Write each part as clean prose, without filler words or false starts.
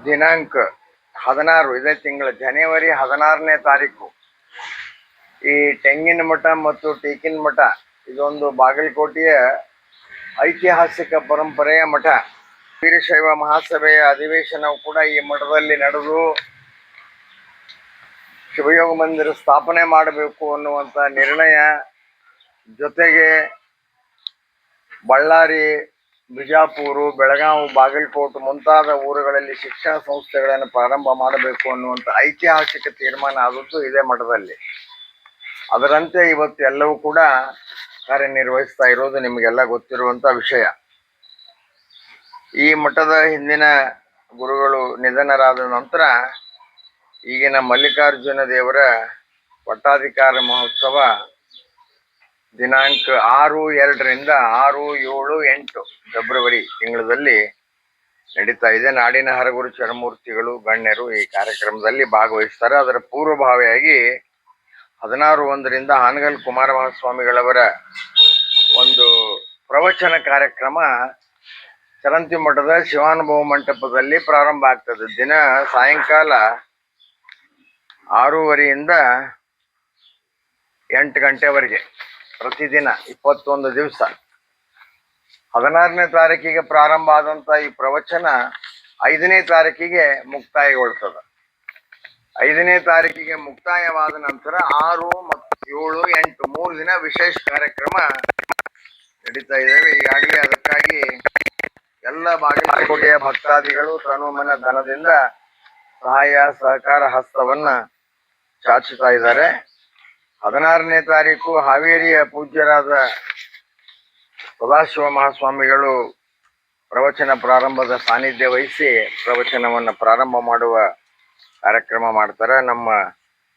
ದಿನಾಂಕ 16 ಇದೇ ತಿಂಗಳ ಜನವರಿ 16ನೇ ತಾರೀಕು ಈ ತೆಂಗಿನ ಮಠ ಮತ್ತು ಟೀಕಿನ ಮಠ ಇದೊಂದು ಬಾಗಲಕೋಟೆಯ ಐತಿಹಾಸಿಕ ಪರಂಪರೆಯ ಮಠ. ವೀರಶೈವ ಮಹಾಸಭೆಯ ಅಧಿವೇಶನವು ಕೂಡ ಈ ಮಠದಲ್ಲಿ ನಡೆದು ಶಿವಯೋಗ ಮಂದಿರ ಸ್ಥಾಪನೆ ಮಾಡಬೇಕು ಅನ್ನುವಂಥ ನಿರ್ಣಯ, ಜೊತೆಗೆ ಬಳ್ಳಾರಿ, ಬಿಜಾಪುರ, ಬೆಳಗಾವಿ, ಬಾಗಲಕೋಟೆ ಮುಂತಾದ ಊರುಗಳಲ್ಲಿ ಶಿಕ್ಷಣ ಸಂಸ್ಥೆಗಳನ್ನು ಪ್ರಾರಂಭ ಮಾಡಬೇಕು ಅನ್ನುವಂಥ ಐತಿಹಾಸಿಕ ತೀರ್ಮಾನ ಆದದ್ದು ಇದೇ ಮಠದಲ್ಲಿ. ಅದರಂತೆ ಇವತ್ತು ಎಲ್ಲವೂ ಕೂಡ ಕಾರ್ಯನಿರ್ವಹಿಸ್ತಾ ಇರೋದು ನಿಮಗೆಲ್ಲ ಗೊತ್ತಿರುವಂಥ ವಿಷಯ. ಈ ಮಠದ ಹಿಂದಿನ ಗುರುಗಳು ನಿಧನರಾದ ನಂತರ ಈಗಿನ ಮಲ್ಲಿಕಾರ್ಜುನ ದೇವರ ಪಟ್ಟಾಧಿಕಾರ ಮಹೋತ್ಸವ ದಿನಾಂಕ 6/2ರಿಂದ 6, 7, 8 ಫೆಬ್ರವರಿ ತಿಂಗಳಲ್ಲಿ ನಡೀತಾ ಇದೆ. ನಾಡಿನ ಹರಗುರು ಚರಮೂರ್ತಿಗಳು ಗಣ್ಯರು ಈ ಕಾರ್ಯಕ್ರಮದಲ್ಲಿ ಭಾಗವಹಿಸ್ತಾರೆ. ಅದರ ಪೂರ್ವಭಾವಿಯಾಗಿ 16/1ರಿಂದ ಹಾನಗಲ್ ಕುಮಾರ ಮಹಾಸ್ವಾಮಿಗಳವರ ಒಂದು ಪ್ರವಚನ ಕಾರ್ಯಕ್ರಮ ಚರಂತಿ ಮಠದ ಶಿವಾನುಭವ ಮಂಟಪದಲ್ಲಿ ಪ್ರಾರಂಭ ಆಗ್ತದೆ. ದಿನ ಸಾಯಂಕಾಲ 6:30ಯಿಂದ 8 ಗಂಟೆವರೆಗೆ ಪ್ರತಿದಿನ 21 ದಿವಸ. 16ನೇ ತಾರೀಕಿಗೆ ಪ್ರಾರಂಭ ಆದಂಥ ಈ ಪ್ರವಚನ 5ನೇ ತಾರೀಕಿಗೆ ಮುಕ್ತಾಯಗೊಳ್ತದೆ. 5ನೇ ತಾರೀಕಿಗೆ ಮುಕ್ತಾಯವಾದ ನಂತರ 6 ಮತ್ತು 7, 8 3 ದಿನ ವಿಶೇಷ ಕಾರ್ಯಕ್ರಮ ನಡೀತಾ ಇದ್ದಾವೆ. ಈಗಾಗಲೇ ಅದಕ್ಕಾಗಿ ಎಲ್ಲ ಬಾಗಲಕೋಟೆಯ ಭಕ್ತಾದಿಗಳು ತನುಮನ ಧನದಿಂದ ಸಹಾಯ ಸಹಕಾರ ಹಸ್ತವನ್ನ ಚಾಚುತ್ತಾ ಇದ್ದಾರೆ. 16ನೇ ತಾರೀಕು ಹಾವೇರಿಯ ಪೂಜ್ಯರಾದ ಸದಾಶಿವ ಮಹಾಸ್ವಾಮಿಗಳು ಪ್ರವಚನ ಪ್ರಾರಂಭದ ಸಾನ್ನಿಧ್ಯ ವಹಿಸಿ ಪ್ರವಚನವನ್ನು ಪ್ರಾರಂಭ ಮಾಡುವ ಕಾರ್ಯಕ್ರಮ ಮಾಡ್ತಾರೆ. ನಮ್ಮ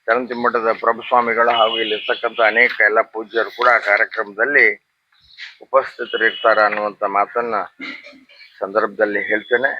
ಚರಂತಿ ಮಠದ ಪ್ರಭುಸ್ವಾಮಿಗಳು ಹಾಗೂ ಇಲ್ಲಿರ್ತಕ್ಕಂಥ ಅನೇಕ ಎಲ್ಲ ಪೂಜ್ಯರು ಕೂಡ ಕಾರ್ಯಕ್ರಮದಲ್ಲಿ ಉಪಸ್ಥಿತರಿರ್ತಾರೆ ಅನ್ನುವಂಥ ಮಾತನ್ನ ಸಂದರ್ಭದಲ್ಲಿ ಹೇಳ್ತೇನೆ.